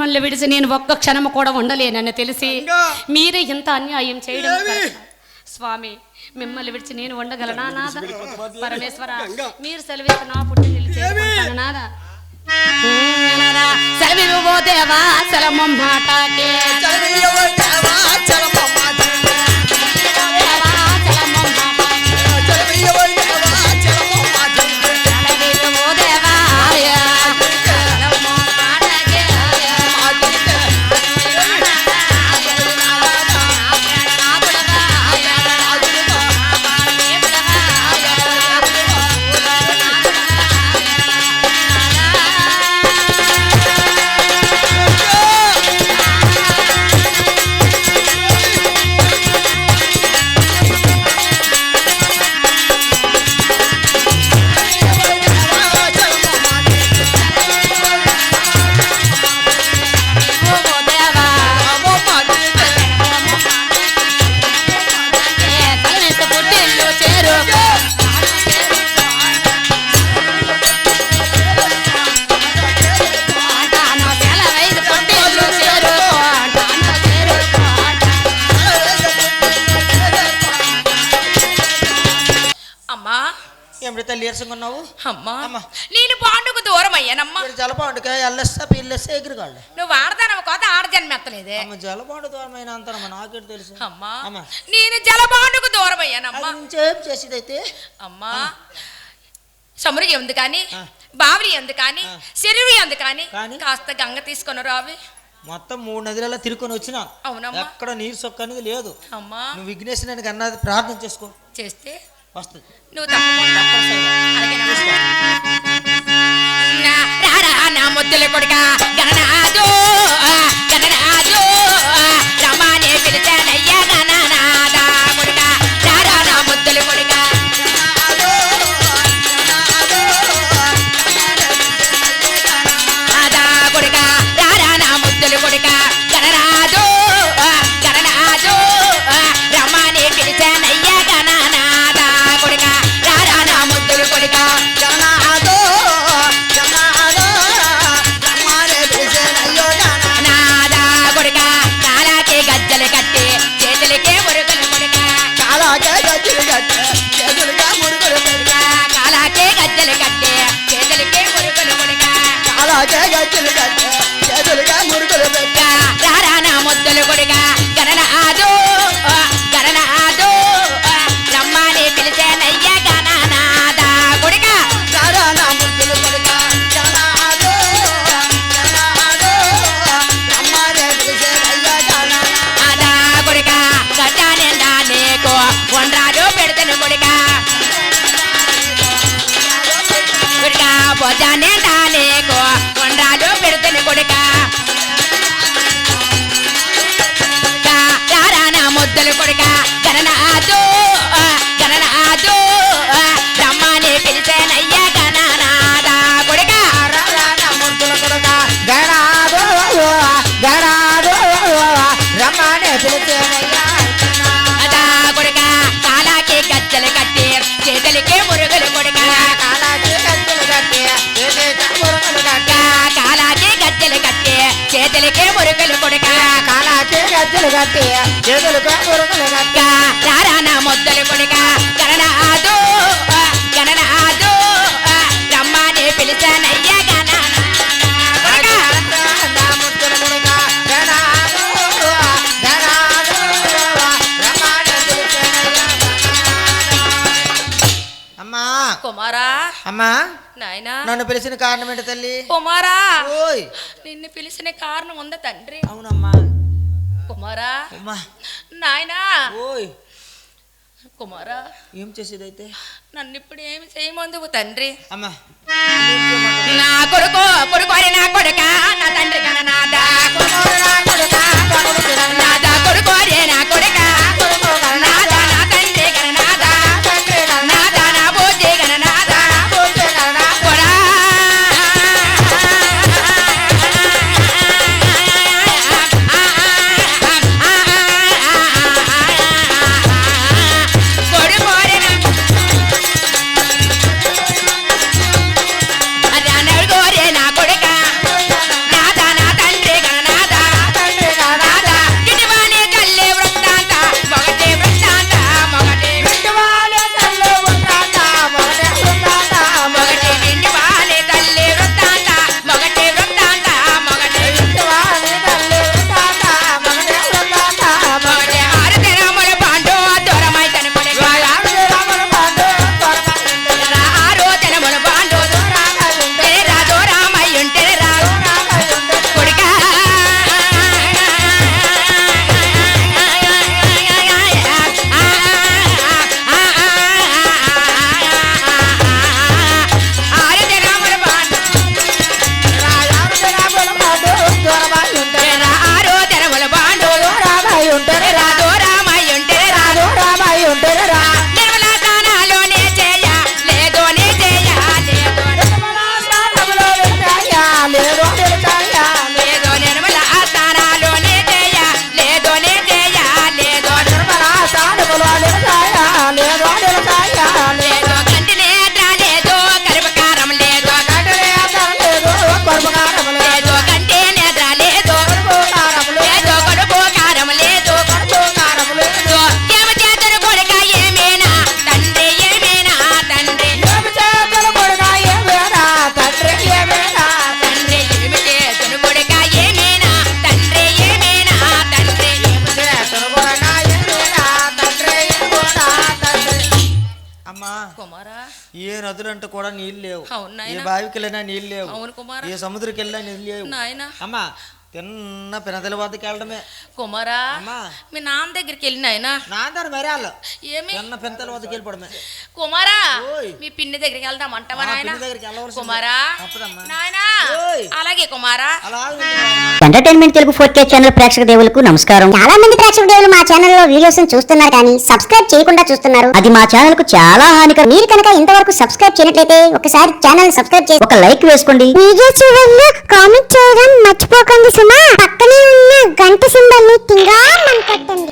మిమ్మల్ని విడిచి నేను ఒక్క క్షణము కూడా ఉండలేనని తెలిసి మీరే ఇంత అన్యాయం చేయడం స్వామి. మిమ్మల్ని విడిచి నేను ఉండగలనా నాద? పరమేశ్వర మీరు సెలవిస్తే నా పుట్టినిల్లు చేరుకుంటాను నాదా. సెలవు దేవా సెలమమ్మాటకే నేను పాండుకు దూరం అయ్యానమ్మా. జలపాండుక ఎల్లెస్సా పిల్లెస్సా ఎగురుగాళ్ళు నువ్వు ఆడదానవు కాదు ఆడజన్మ ఎత్తలేదే. జలపాండు దూరమైన అంత నాకే తెలుసు అమ్మా. నేను జలపాండుకు దూరం అయ్యానమ్మా. చేసేదైతే అమ్మా సమురుగి ఉంది కానీ బావిరి ఉంది కానీ చెరువు ఉంది కానీ కాస్త గంగ తీసుకొని రావి. మొత్తం 3 నదులలో తిరుకొని వచ్చినా అవునమ్మా. ఎక్కడ నీరు సొక్క అనేది లేదు అమ్మా. నువ్వు విఘ్నేశ్వరునికి అన్నది ప్రార్థన చేసుకో, చేస్తే వస్తుంది. నువ్వు తప్పకుండా నా ముద్దుల కొడుక గణనాథు గణనాథు రమానే పిలిచానయ్యా గణనాథా కొడుక రారా నా ముద్దుల కొడుక అదా కొడుక రారా నా ముద్దుల కొడుక గణనాథు గణనాథు రమానే పిలిచానయ్యా గణనాథా కొడుక రారా నా ముద్దుల కొడుక గణనాథు నాదా కొడుక కాలాకే గజ్జలు కట్టి చేతులకే మురుగులు కొడుక కాలాకే గజ్జలు కట్టి చేతులుగా మురుగులు కొడుక కాలాకే గజ్జలు కట్టి చేతులకే మురుగులు కొడుక కాలాకే గజ్జలు కట్టి చేతులుగా మురుగులు కొడుక రారా నా ముద్దులు కొడుక గణనాథు గణనాథు రమ్మని పిలిచానయ్యా గణనాథా కొడుక రారా నా ముద్దులు కొడుక గణనాథు గణనాథు రమ్మని పిలిచానయ్యా అదా కొడుక గట్టానిండా నీకు వండ్రాలు పెడతాను కొడుక కొడుక పొద్దానిండా నీకు వండ్రాలు పెడతాను కొడుక రారా నా ముద్దులు కొడుక గణనాథు గణనాథు రమ్మని పిలిచానయ్యా గణనాథా కొడుక రారా నా ముద్దులు కొడుక గణనాథు గణనాథు రమ్మని పిలిచానయ్యా అదా కొడుక కాలాకి గజ్జలు కట్టి చేతులకే మురుగులు కొడుక కాలాకే గజ్జలు కట్టి చేతులుగా మురుగులు కొడుక కాలాకి గజ్జలు కట్టి చేతులకే మురుగులు కొడుక కాలాకే గజ్జలు కట్టి చేతులుగా మురుగులు కొడుక రారా నా ముద్దులు కొడుక గణనాథు గణనాథు రమ్మని పిలిచానయ్యా గణనాథా నా ముద్దులు కొడుక గణనాథు గణనాథు రమ్మని పిలిచానయ్యా అమ్మా కుమారా అమ్మా నాయనా నన్ను పిలిచిన కారణం ఏంటి తల్లి? కుమారా ఓయ్ నిన్ను పిలిచిన కారణం ఉందా తండ్రి? అవునమ్మా. కుమారా అమ్మా నాయనా ఓయ్ కుమారా ఏం చేసేదైతే నన్ను ఇప్పుడు ఏమి చేయమందువు తండ్రి? అమ్మా నా కొడుకు కొడుకు అని నా కొడుక నా తండ్రి గణనాథా నాదా కొడుకు అరే నా కొడుక నాదా నా తండ్రి గణనాథా నాదా నా బోధి గణనాథా కొడా కొడుకు అరే నా కొడుక నాదా నా తండ్రి గణనాథా కుమారా ఏ నదులంటూ కూడా నీళ్ళు లేవు, అవును ఏ నాయనా. బావికి వెళ్ళినా నీళ్ళు లేవు, అవును కుమారా. ఏ సముద్రకి వెళ్ళినా నీళ్ళు లేవు. నాయనా అమ్మా తిన్న పినతల వద్దకు వెళ్ళడమే. కుమారా అమ్మా మీ నాన్న దగ్గరికి వెళ్ళి నాయనా. నాందరు మరి వాళ్ళు ఏమి తిన్న పినతల వద్దకు వెళ్ళిపోవడమే. కుమారా ఓయ్. మీ పిన్ని దగ్గరికి వెళ్దామంటావా ఆ, నాయనా? పిన్ని దగ్గరికి వెళ్ళవలసిందే. కుమారా తప్పదమ్మా. నాయనా ఓయ్. అలాగే కుమారా. అలా ఎంటర్టైన్మెంట్ తెలుగు 4K ఛానల్ ప్రేక్షక దేవులకు నమస్కారం. చాలా మంది ప్రేక్షక దేవులు మా ఛానల్ లో వీడియోస్ చూస్తున్నారు కానీ సబ్స్క్రైబ్ చేయకుండా చూస్తున్నారు. అది మా ఛానల్ కు చాలా హానికరం. మీరు కనుక ఇంతవరకు సబ్స్క్రైబ్ చేయనట్లయితే ఒకసారి ఛానల్ సబ్స్క్రైబ్ చేసి ఒక లైక్ వేసుకోండి. వీడియో చివరిలో కామెంట్ చేయడం మర్చిపోకండి సుమా. పక్కనే ఉన్న గంట సింబల్ ని టింగా కొట్టండి.